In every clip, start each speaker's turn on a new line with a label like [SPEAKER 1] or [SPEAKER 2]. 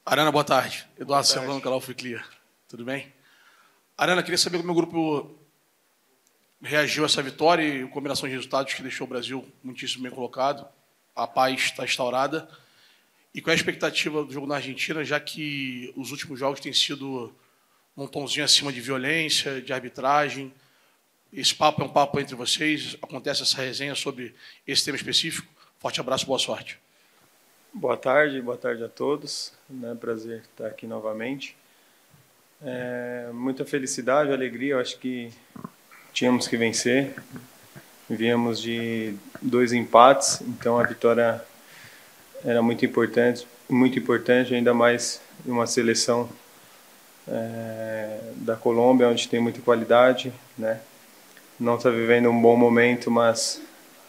[SPEAKER 1] Arana, boa tarde. Eduardo
[SPEAKER 2] Boa tarde.
[SPEAKER 1] Serrano, canal Free Clear. Tudo bem? Arana, queria saber como o meu grupo reagiu a essa vitória e a combinação de resultados que deixou o Brasil muitíssimo bem colocado. A paz está instaurada. E qual é a expectativa do jogo na Argentina, já que os últimos jogos têm sido um tomzinho acima de violência, de arbitragem? Esse papo é um papo entre vocês? Acontece essa resenha sobre esse tema específico? Forte abraço, boa sorte.
[SPEAKER 2] Boa tarde a todos. É um prazer estar aqui novamente. Muita felicidade, alegria. Eu acho que tínhamos que vencer. Viemos de 2 empates, então a vitória era muito importante, ainda mais em uma seleção da Colômbia, onde tem muita qualidade, né? Não está vivendo um bom momento, mas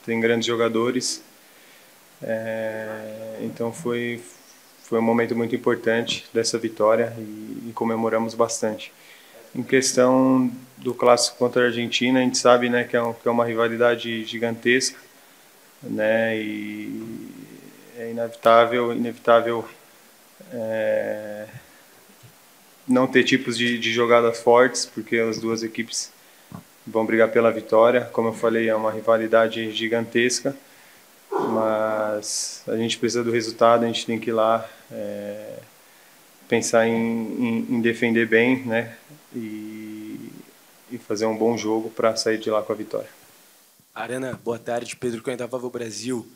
[SPEAKER 2] tem grandes jogadores. Então foi um momento muito importante dessa vitória e comemoramos bastante. Em questão do clássico contra a Argentina, a gente sabe, né, que é uma rivalidade gigantesca, né, e é inevitável não ter tipos de jogadas fortes, porque as duas equipes vão brigar pela vitória. Como eu falei, é uma rivalidade gigantesca, mas a gente precisa do resultado, a gente tem que ir lá pensar em defender bem, né, e fazer um bom jogo para sair de lá com a vitória.
[SPEAKER 3] Arana, boa tarde. Pedro Cunha, Favo Brasil.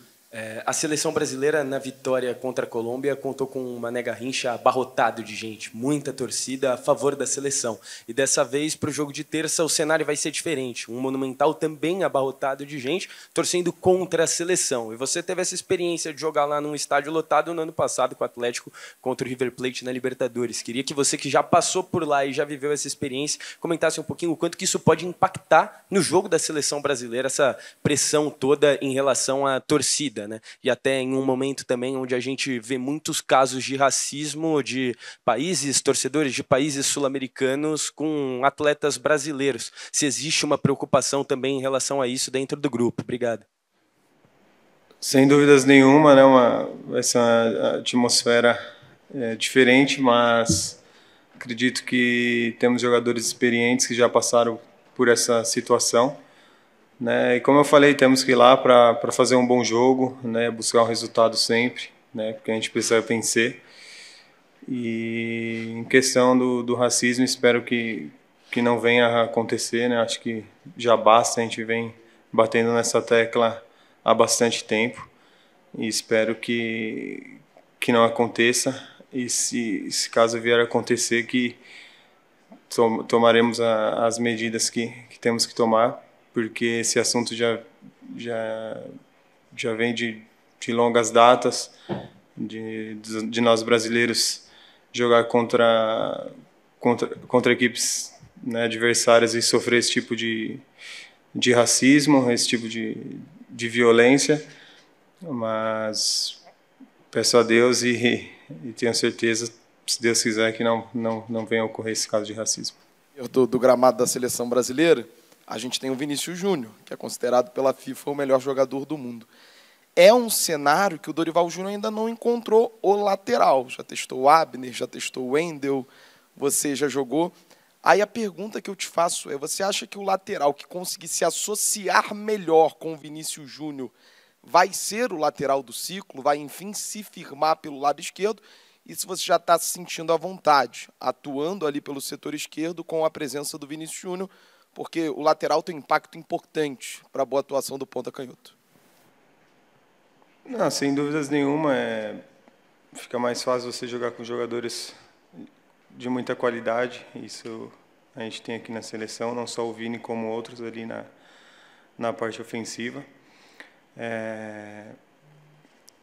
[SPEAKER 3] A seleção brasileira, na vitória contra a Colômbia, contou com uma Mané Garrincha abarrotado de gente, muita torcida a favor da seleção. E dessa vez, para o jogo de terça, o cenário vai ser diferente. Um Monumental também abarrotado de gente, torcendo contra a seleção. E você teve essa experiência de jogar lá num estádio lotado no ano passado com o Atlético contra o River Plate na Libertadores. Queria que você, que já passou por lá e já viveu essa experiência, comentasse um pouquinho o quanto que isso pode impactar no jogo da seleção brasileira, essa pressão toda em relação à torcida, né? E até em um momento também onde a gente vê muitos casos de racismo de países, torcedores de países sul-americanos com atletas brasileiros. Se existe uma preocupação também em relação a isso dentro do grupo. Obrigado.
[SPEAKER 2] Sem dúvidas nenhuma, né? Vai ser uma atmosfera diferente, mas acredito que temos jogadores experientes que já passaram por essa situação, né? E como eu falei, temos que ir lá para fazer um bom jogo, né? Buscar um resultado sempre, né? Porque a gente precisa vencer. E em questão do racismo, espero que não venha a acontecer, né? Acho que já basta, a gente vem batendo nessa tecla há bastante tempo e espero que não aconteça. E se caso vier a acontecer, que tomaremos as medidas que temos que tomar, porque esse assunto já vem de longas datas, de nós brasileiros jogar contra equipes, né, adversárias e sofrer esse tipo de racismo, esse tipo de violência, mas peço a Deus e tenho certeza, se Deus quiser, que não venha a ocorrer esse caso de racismo.
[SPEAKER 4] Do gramado da seleção brasileira, a gente tem o Vinícius Júnior, que é considerado pela FIFA o melhor jogador do mundo. É um cenário que o Dorival Júnior ainda não encontrou o lateral. Já testou o Abner, já testou o Wendel, você já jogou. Aí a pergunta que eu te faço é, você acha que o lateral que conseguir se associar melhor com o Vinícius Júnior vai ser o lateral do ciclo, vai, enfim, se firmar pelo lado esquerdo? E se você já está se sentindo à vontade, atuando ali pelo setor esquerdo com a presença do Vinícius Júnior, porque o lateral tem um impacto importante para a boa atuação do ponta canhoto.
[SPEAKER 2] Não, sem dúvidas nenhuma, fica mais fácil você jogar com jogadores de muita qualidade. Isso a gente tem aqui na seleção, não só o Vini como outros ali na parte ofensiva.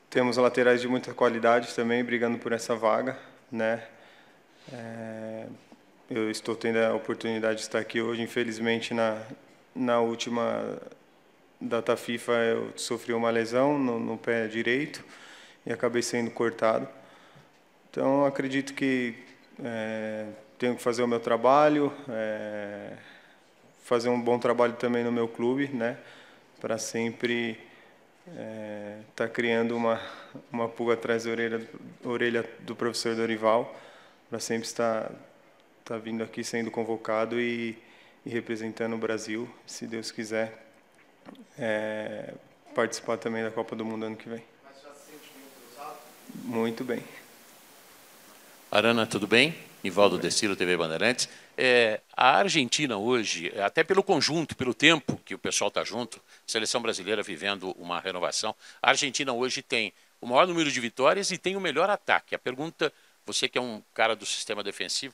[SPEAKER 2] Temos laterais de muita qualidade também brigando por essa vaga, né? Eu estou tendo a oportunidade de estar aqui hoje. Infelizmente, na última data FIFA, eu sofri uma lesão no pé direito e acabei sendo cortado. Então, acredito que tenho que fazer o meu trabalho, fazer um bom trabalho também no meu clube, né? Para sempre está criando uma pulga atrás da orelha do professor Dorival, para sempre estar vindo aqui, sendo convocado e representando o Brasil, se Deus quiser, participar também da Copa do Mundo ano que vem.
[SPEAKER 5] Mas já se sente bem entrosado?
[SPEAKER 2] Muito bem.
[SPEAKER 6] Arana, tudo bem? Nivaldo Destilo, TV Bandeirantes. A Argentina hoje, até pelo conjunto, pelo tempo que o pessoal está junto, seleção brasileira vivendo uma renovação, a Argentina hoje tem o maior número de vitórias e tem o melhor ataque. A pergunta, você que é um cara do sistema defensivo,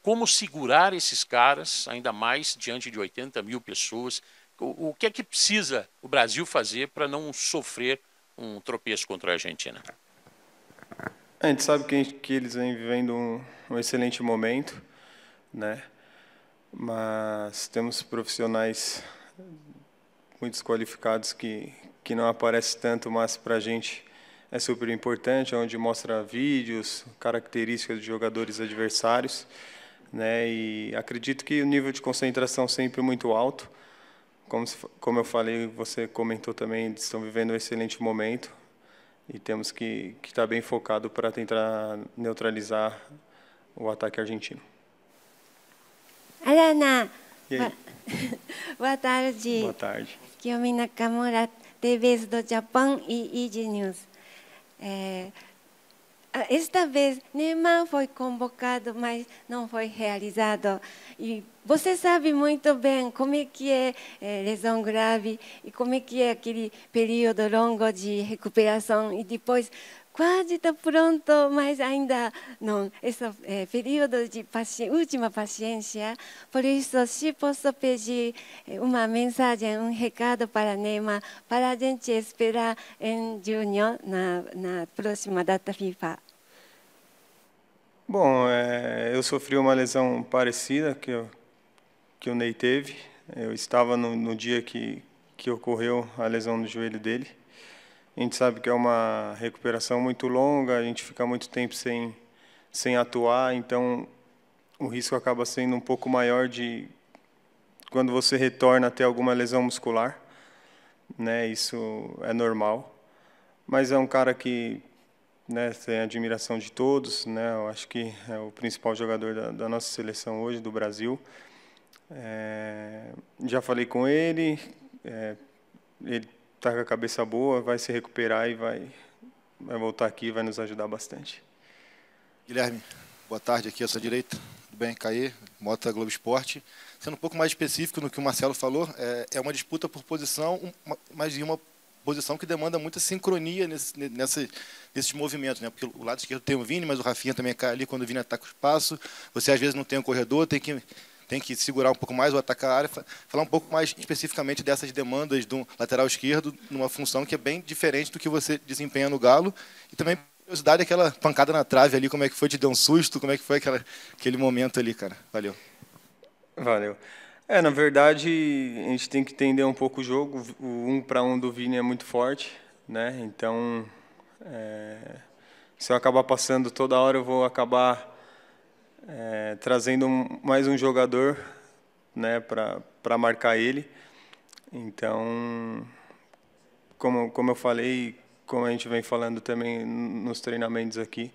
[SPEAKER 6] como segurar esses caras, ainda mais diante de 80 mil pessoas? O que é que precisa o Brasil fazer para não sofrer um tropeço contra a Argentina?
[SPEAKER 2] A gente sabe que eles vêm vivendo um excelente momento, né? Mas temos profissionais muito qualificados que não aparecem tanto, mas para a gente é super importante, onde mostra vídeos, características de jogadores adversários, né? E acredito que o nível de concentração sempre é muito alto. Como eu falei, você comentou também, eles estão vivendo um excelente momento e temos que estar bem focado para tentar neutralizar o ataque argentino.
[SPEAKER 7] Arana,
[SPEAKER 2] E aí?
[SPEAKER 7] boa tarde.
[SPEAKER 2] Boa tarde.
[SPEAKER 7] Kiyomi Nakamura, TVs do Japão e EG News. Esta vez, Neymar foi convocado, mas não foi realizado. E você sabe muito bem como é que é lesão grave e como é que é aquele período longo de recuperação e depois quase está pronto, mas ainda não. Esse período de última paciência. Por isso, se posso pedir uma mensagem, recado para Neymar, para a gente esperar em junho, na próxima data FIFA.
[SPEAKER 2] Bom, eu sofri uma lesão parecida que o Ney teve. Eu estava no dia que ocorreu a lesão no joelho dele. A gente sabe que é uma recuperação muito longa, a gente fica muito tempo sem atuar, então o risco acaba sendo um pouco maior de quando você retorna a ter alguma lesão muscular, né? Isso é normal. Mas é um cara que, né, tem a admiração de todos, né? Eu acho que é o principal jogador da nossa seleção hoje, do Brasil. Já falei com ele, ele está com a cabeça boa, vai se recuperar e vai voltar aqui e vai nos ajudar bastante.
[SPEAKER 5] Guilherme, boa tarde, aqui à sua direita. Tudo bem, Caê, Mota Globo Esporte. Sendo um pouco mais específico no que o Marcelo falou, é uma disputa por posição, mas de uma posição que demanda muita sincronia nesses movimentos, né? Porque o lado esquerdo tem o Vini, mas o Rafinha também cai ali quando o Vini ataca o espaço. Você às vezes não tem um corredor, tem que segurar um pouco mais ou atacar a área. Falar um pouco mais especificamente dessas demandas do lateral esquerdo, numa função que é bem diferente do que você desempenha no Galo. E também, curiosidade, aquela pancada na trave ali, como é que foi? Te deu um susto? Como é que foi aquele momento ali, cara? Valeu.
[SPEAKER 2] Valeu. Na verdade, a gente tem que entender um pouco o jogo. O 1 para 1 do Vini é muito forte, né? Então, se eu acabar passando toda hora, eu vou acabar trazendo mais um jogador, né, para marcar ele. Então, como eu falei, como a gente vem falando também nos treinamentos aqui,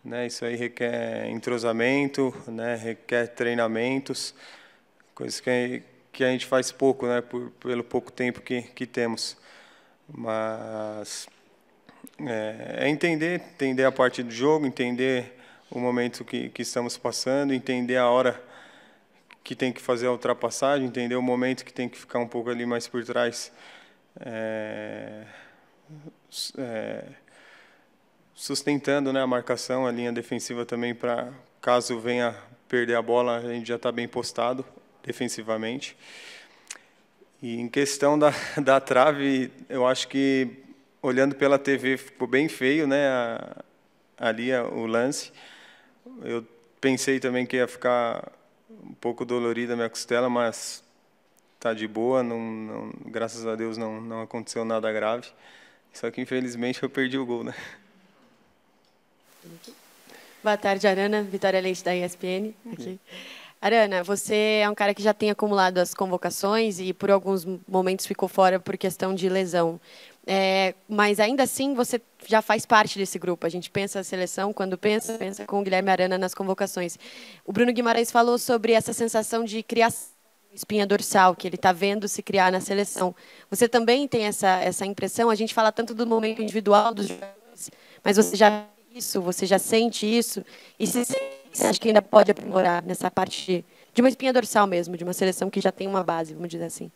[SPEAKER 2] né, isso aí requer entrosamento, né, requer treinamentos, coisas que a gente faz pouco, né, pelo pouco tempo que temos. Mas entender a parte do jogo, entender o momento que estamos passando, entender a hora que tem que fazer a ultrapassagem, entender o momento que tem que ficar um pouco ali mais por trás, sustentando, né, a marcação, a linha defensiva também, para caso venha perder a bola, a gente já está bem postado defensivamente. E em questão da trave, eu acho que, olhando pela TV, ficou bem feio, né, ali o lance. Eu pensei também que ia ficar um pouco dolorida a minha costela, mas está de boa, graças a Deus não aconteceu nada grave. Só que, infelizmente, eu perdi o gol, né?
[SPEAKER 8] Boa tarde, Arana. Vitória Leite, da ESPN. Aqui. Arana, você é um cara que já tem acumulado as convocações e por alguns momentos ficou fora por questão de lesão. Mas ainda assim você já faz parte desse grupo. A gente pensa a seleção, quando pensa com o Guilherme Arana nas convocações. O Bruno Guimarães falou sobre essa sensação de criação, espinha dorsal, que ele está vendo se criar na seleção. Você também tem essa impressão? A gente fala tanto do momento individual dos jogadores, mas você já isso, você já sente isso? E você acha que ainda pode aprimorar nessa parte de uma espinha dorsal mesmo, de uma seleção que já tem uma base, vamos dizer assim?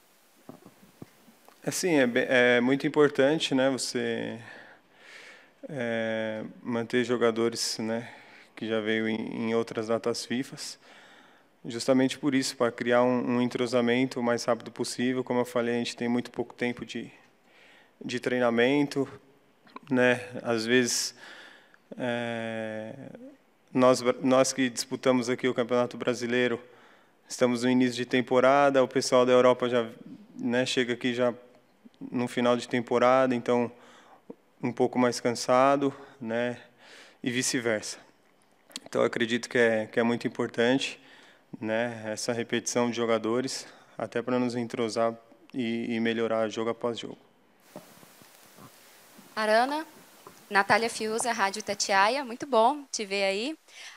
[SPEAKER 2] Assim, é muito importante, né, você manter jogadores, né, que já veio em outras datas FIFA, justamente por isso, para criar um entrosamento o mais rápido possível. Como eu falei, a gente tem muito pouco tempo de treinamento, né, às vezes nós que disputamos aqui o Campeonato Brasileiro, estamos no início de temporada, o pessoal da Europa já, né, chega aqui já no final de temporada, então um pouco mais cansado, né, e vice-versa. Então eu acredito que é muito importante, né, essa repetição de jogadores, até para nos entrosar e melhorar jogo após jogo.
[SPEAKER 9] Arana, Natália Fiuza, Rádio Itatiaia, muito bom te ver aí.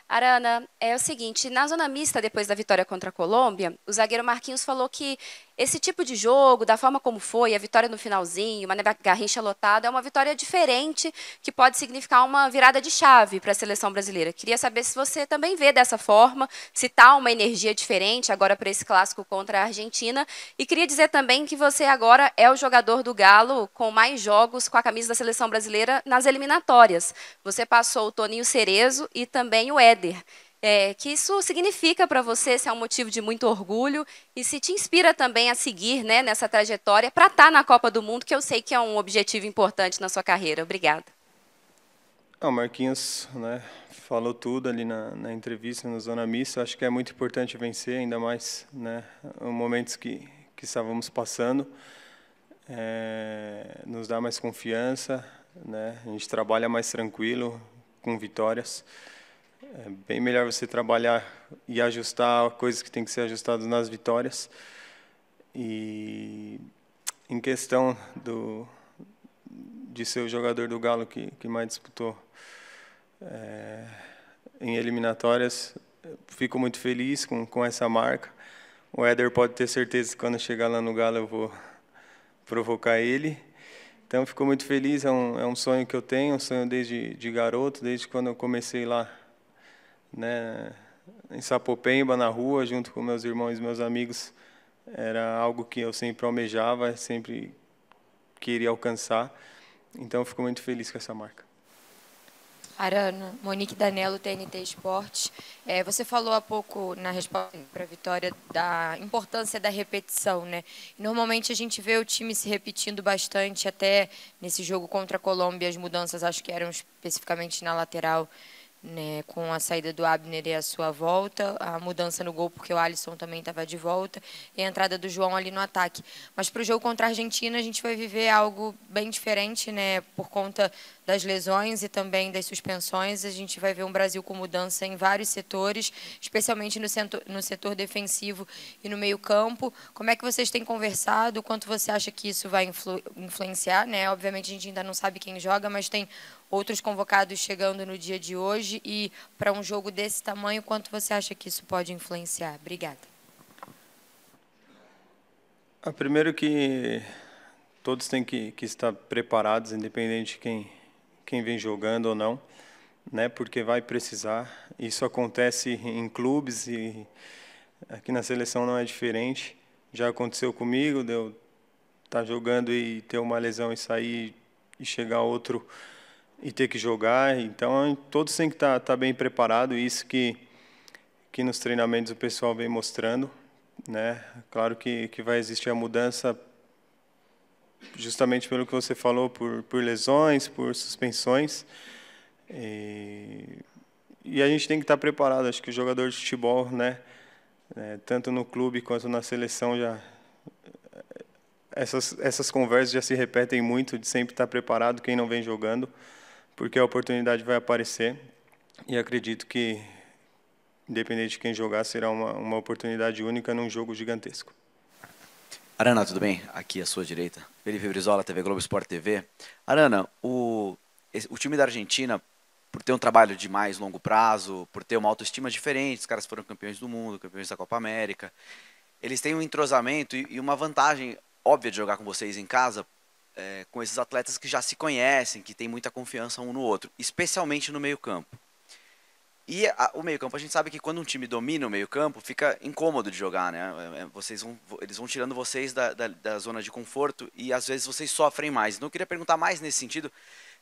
[SPEAKER 9] Arana, é o seguinte, na zona mista, depois da vitória contra a Colômbia, o zagueiro Marquinhos falou que esse tipo de jogo, da forma como foi, a vitória no finalzinho, uma Garrincha lotada, é uma vitória diferente que pode significar uma virada de chave para a seleção brasileira. Queria saber se você também vê dessa forma, se está uma energia diferente agora para esse clássico contra a Argentina. E queria dizer também que você agora é o jogador do Galo com mais jogos com a camisa da seleção brasileira nas eliminatórias. Você passou o Toninho Cerezo e também o Éder. Que isso significa para você, se é um motivo de muito orgulho e se te inspira também a seguir, né, nessa trajetória para estar na Copa do Mundo, que eu sei que é um objetivo importante na sua carreira. Obrigada.
[SPEAKER 2] O Marquinhos, né, falou tudo ali na entrevista, na zona mista. Acho que é muito importante vencer, ainda mais, né, os momentos que estávamos passando. Nos dá mais confiança, né, a gente trabalha mais tranquilo, com vitórias. É bem melhor você trabalhar e ajustar coisas que tem que ser ajustadas nas vitórias. E em questão de ser o jogador do Galo que mais disputou em eliminatórias, fico muito feliz com essa marca. O Éder pode ter certeza que quando chegar lá no Galo eu vou provocar ele. Então, fico muito feliz, é um sonho que eu tenho, um sonho desde garoto, desde quando eu comecei lá, né, em Sapopemba, na rua, junto com meus irmãos e meus amigos. Era algo que eu sempre almejava, sempre queria alcançar. Então, eu fico muito feliz com essa marca.
[SPEAKER 10] Arana, Monique Danello, TNT Esportes. Você falou há pouco, na resposta para a Vitória, da importância da repetição, né? Normalmente a gente vê o time se repetindo bastante, até nesse jogo contra a Colômbia, as mudanças acho que eram especificamente na lateral, né, com a saída do Abner e a sua volta, a mudança no gol porque o Alisson também estava de volta e a entrada do João ali no ataque. Mas para o jogo contra a Argentina a gente vai viver algo bem diferente, né, por conta das lesões e também das suspensões. A gente vai ver um Brasil com mudança em vários setores, especialmente no setor defensivo e no meio-campo. Como é que vocês têm conversado? Quanto você acha que isso vai influenciar, né? Obviamente a gente ainda não sabe quem joga, mas tem outros convocados chegando no dia de hoje. E para um jogo desse tamanho, quanto você acha que isso pode influenciar? Obrigada.
[SPEAKER 2] Primeiro que todos têm que estar preparados, independente de quem vem jogando ou não, né? Porque vai precisar. Isso acontece em clubes e aqui na seleção não é diferente. Já aconteceu comigo, de eu estar jogando e ter uma lesão e sair e chegar outro e ter que jogar. Então, todos têm que estar bem preparados. Isso que nos treinamentos o pessoal vem mostrando, né? Claro que vai existir a mudança justamente pelo que você falou, por lesões, por suspensões. E a gente tem que estar preparado. Acho que o jogador de futebol, né, tanto no clube quanto na seleção, essas conversas já se repetem muito, de sempre estar preparado quem não vem jogando, porque a oportunidade vai aparecer. E acredito que independente de quem jogar, será uma oportunidade única num jogo gigantesco.
[SPEAKER 11] Arana, tudo bem? Aqui à sua direita. Felipe Brizola, TV Globo Esporte TV. Arana, o time da Argentina, por ter um trabalho de mais longo prazo, por ter uma autoestima diferente, os caras foram campeões do mundo, campeões da Copa América, eles têm um entrosamento e uma vantagem óbvia de jogar com vocês em casa, com esses atletas que já se conhecem, que têm muita confiança um no outro, especialmente no meio-campo. E o meio-campo, a gente sabe que quando um time domina o meio-campo, fica incômodo de jogar, né? Eles vão tirando vocês da zona de conforto e às vezes vocês sofrem mais. Então eu queria perguntar mais nesse sentido,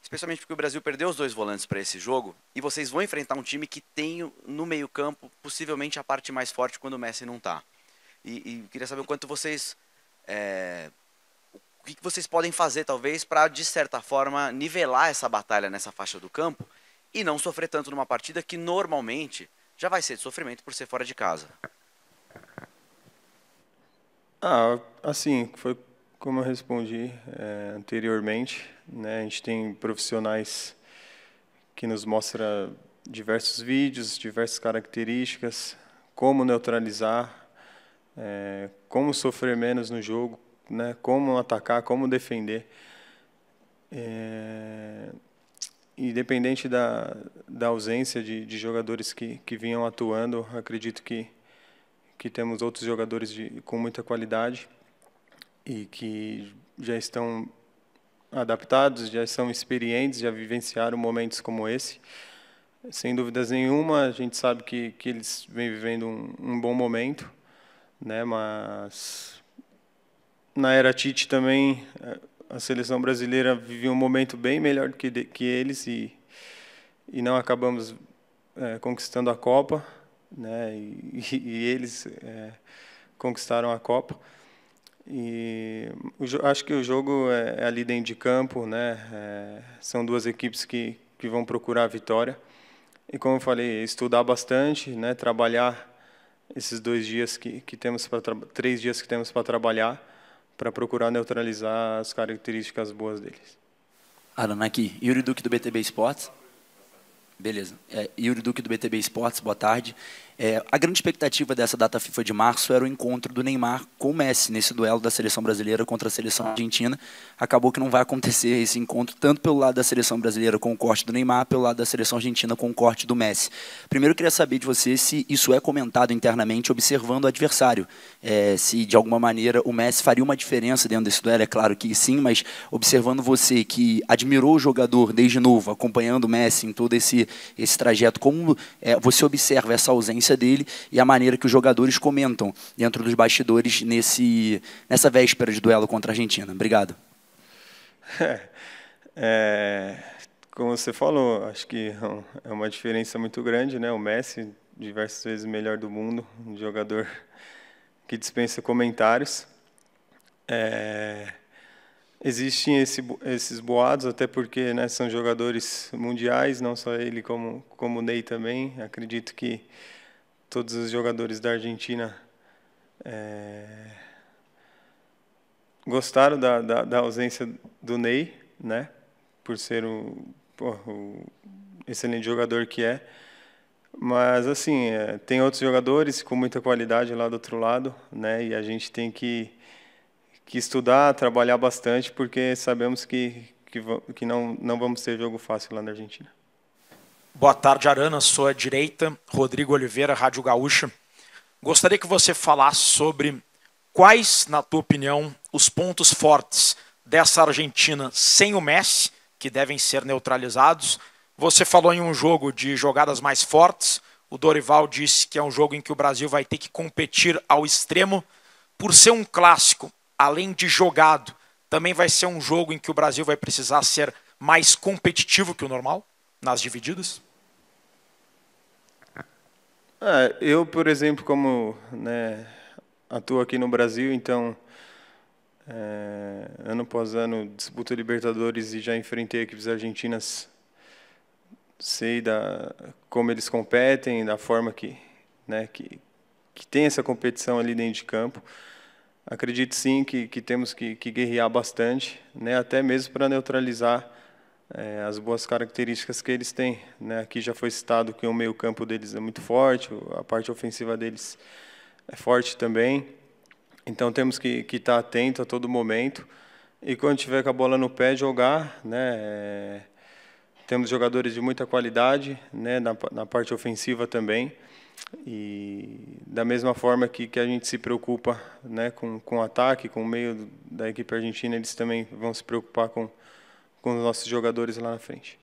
[SPEAKER 11] especialmente porque o Brasil perdeu os 2 volantes para esse jogo e vocês vão enfrentar um time que tem no meio-campo possivelmente a parte mais forte quando o Messi não está. E queria saber o quanto vocês... o que vocês podem fazer, talvez, para, de certa forma, nivelar essa batalha nessa faixa do campo e não sofrer tanto numa partida que, normalmente, já vai ser de sofrimento por ser fora de casa.
[SPEAKER 2] Assim, foi como eu respondi anteriormente, né? A gente tem profissionais que nos mostram diversos vídeos, diversas características, como neutralizar, como sofrer menos no jogo, né? Como atacar, como defender. Independente da ausência de jogadores que vinham atuando, acredito que temos outros jogadores com muita qualidade e que já estão adaptados, já são experientes, já vivenciaram momentos como esse. Sem dúvidas nenhuma, a gente sabe que eles vêm vivendo um bom momento, né? Mas na era Tite também a seleção brasileira vivia um momento bem melhor do que eles e não acabamos conquistando a Copa, né? E eles conquistaram a Copa. E acho que o jogo é ali dentro de campo, né? São 2 equipes que vão procurar a vitória. E como eu falei, estudar bastante, né? Trabalhar esses 2 dias que temos para 3 dias que temos para trabalhar, para procurar neutralizar as características boas deles.
[SPEAKER 12] Arana aqui, Yuri Duque do BTB Esportes. Beleza. Yuri Duque do BTB Esportes, boa tarde. A grande expectativa dessa data FIFA de março era o encontro do Neymar com o Messi, nesse duelo da seleção brasileira contra a seleção argentina. Acabou que não vai acontecer esse encontro, tanto pelo lado da seleção brasileira com o corte do Neymar, pelo lado da seleção argentina com o corte do Messi. Primeiro, eu queria saber de você se isso é comentado internamente, observando o adversário. Se, de alguma maneira, o Messi faria uma diferença dentro desse duelo, é claro que sim, mas observando você que admirou o jogador desde novo, acompanhando o Messi em todo esse trajeto, como você observa essa ausência dele e a maneira que os jogadores comentam dentro dos bastidores nessa véspera de duelo contra a Argentina. Obrigado.
[SPEAKER 2] Como você falou, acho que é uma diferença muito grande, né? O Messi, diversas vezes o melhor do mundo, um jogador que dispensa comentários. Existem esses boatos, até porque, né, são jogadores mundiais, não só ele, como o Ney também. Acredito que todos os jogadores da Argentina gostaram da ausência do Ney, né, por ser o excelente jogador que é. Mas, assim, tem outros jogadores com muita qualidade lá do outro lado, né, e a gente tem que estudar, trabalhar bastante, porque sabemos que não vamos ter jogo fácil lá na Argentina.
[SPEAKER 13] Boa tarde, Arana, sua direita, Rodrigo Oliveira, Rádio Gaúcha. Gostaria que você falasse sobre quais, na tua opinião, os pontos fortes dessa Argentina sem o Messi, que devem ser neutralizados. Você falou em um jogo de jogadas mais fortes, o Dorival disse que é um jogo em que o Brasil vai ter que competir ao extremo. Por ser um clássico, além de jogado, também vai ser um jogo em que o Brasil vai precisar ser mais competitivo que o normal, nas divididas?
[SPEAKER 2] Eu, por exemplo, como, né, atuo aqui no Brasil, então, ano após ano, disputo Libertadores e já enfrentei equipes argentinas, sei como eles competem, da forma que tem essa competição ali dentro de campo. Acredito sim que temos que guerrear bastante, né, até mesmo para neutralizar as boas características que eles têm, né? Aqui já foi citado que o meio-campo deles é muito forte, a parte ofensiva deles é forte também. Então temos que estar atento a todo momento e quando tiver com a bola no pé jogar, né? Temos jogadores de muita qualidade, né? Na parte ofensiva também. E da mesma forma que a gente se preocupa, né, com o ataque, com o meio da equipe argentina, eles também vão se preocupar com os nossos jogadores lá na frente.